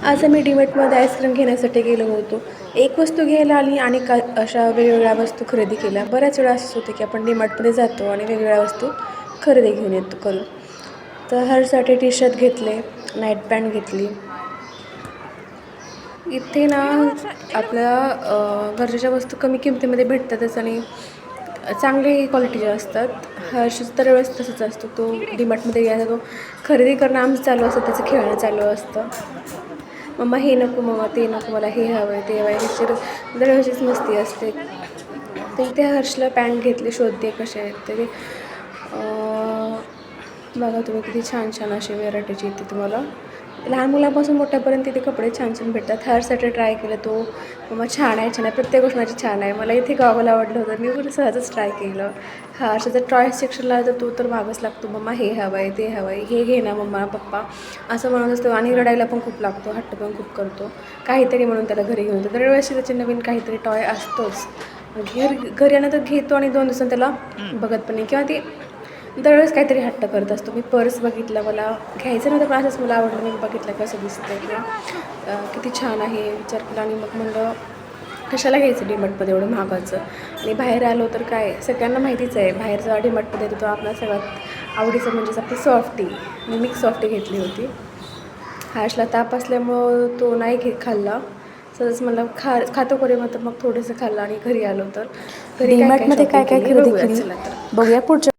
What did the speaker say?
आज आम्ही डीमार्टमध्ये आईस्क्रीम घेण्यासाठी गेलो होतो. एक वस्तू घ्यायला आली आणि अशा वेगवेगळ्या वस्तू खरेदी केल्या. बऱ्याच वेळा असंच होतं की आपण डीमार्टमध्ये जातो आणि वेगवेगळ्या वस्तू खरेदी घेऊन येतो करून. तर हरसाठी टी शर्ट घेतले, नाईट पॅन्ट घेतली. इथे ना आपल्या गरजेच्या वस्तू कमी किमतीमध्ये भेटतातच आणि चांगली क्वालिटीच्या असतात. हर्षच तर वेळेस तसंच असतो. तो डीमार्टमध्ये गेला तो खरेदी करणं आमचं चालू असतं, त्याचं खेळणं चालू असतं. मम्मा हे नको, मम्मा ते नको, मला हे हवं आहे, ते हवं आहे, ह्याची दरवेळेसच मस्ती असते. तर इथे हर्षला पॅन्ट घेतली, शोधते कसे आहेत ते. बघा तुम्ही किती छान छान अशी व्हेरायटीची इथे तुम्हाला लहान मुलापासून मोठ्यापर्यंत तिथे कपडे छान छान भेटतात. हर्षसाठी ट्राय केलं तो, मम्मा छान आहे, छान आहे, प्रत्येक गोष्ट माझी छान आहे. मला इथे गॉगल आवडलं होतं, मी पण सहजच ट्राय केलं. हर्षाचा टॉयस सेक्शनला तर तो तर मागच लागतो, मम्मा हे हवं आहे, ते हवं आहे, हे घे ना मम्मा पप्पा असं म्हणत असतो. आणि रडायला पण खूप लागतो, हट्ट पण खूप करतो काहीतरी म्हणून त्याला घरी घेऊन येतो. दरवेळेस त्याचे नवीन काहीतरी टॉय असतोच. घरी आल्यानंतर घेतो आणि 2 दिवसांनी त्याला बघत पण नाही किंवा ते दरवेळेस काहीतरी हट्ट करत असतो. मी पर्स बघितलं, मला घ्यायचं नव्हतं पण असंच मला आवडलं, मी बघितलं कसं दिसतं किंवा किती छान आहे विचार केला आणि मग म्हणलं कशाला घ्यायचं डीमार्टमध्ये एवढं महागाचं. आणि बाहेर आलो तर काय सगळ्यांना माहितीच आहे, बाहेर जेव्हा डीमार्टमध्ये येतो तो आपला सगळ्यात आवडीचं म्हणजेच आपली सॉफ्टी. मी मिक्स सॉफ्टी घेतली होती. हर्षला ताप असल्यामुळं तो नाही खाल्ला. सहज मला खातो करे मग थोडंसं खाल्लं आणि घरी आलो तर घरी काय काय डीमार्टमध्ये शॉपिंग काय काय केली हे खरेदी बघूयात केली चला तर. बघूया पुढच्या